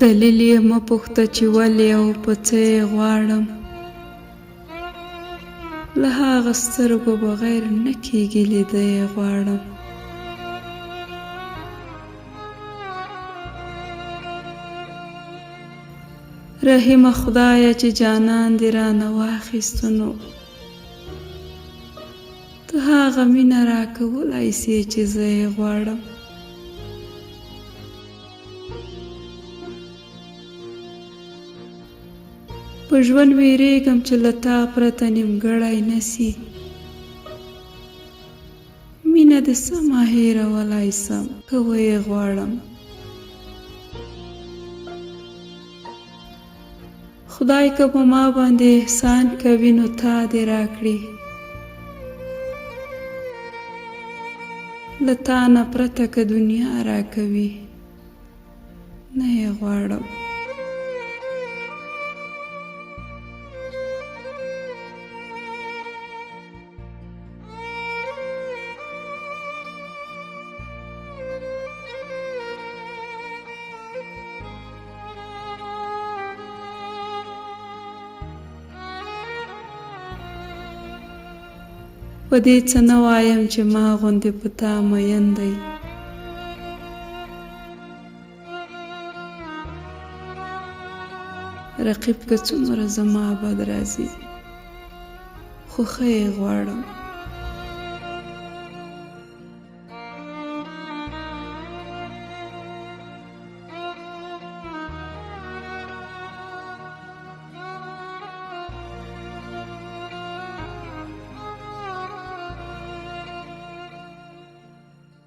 دلیل یې مه پوښته چې ولې او په څه یې غواړم. له هغه سترګو بغیر نه کېږي لیده یې غواړم. رحیمه خدایه چې جانان دې رانه واخیستو نو ته هغه مینه راکولی سې چې زه یې غواړم. په ژوند ویریږم چې له تا پرته نیمګړی نسي. مینه دې سمه هېرولی سم که ویې غواړم. خدای که په ما باندې احسان کوي نو تا دې راکړي. له تا نه پرته که دنیا راکوي نه یې غواړم. په دې څه نه وایم چې ما غوندې په تا مین دی. رقیب که څومره زما بد راځي خو ښه یې غواړم.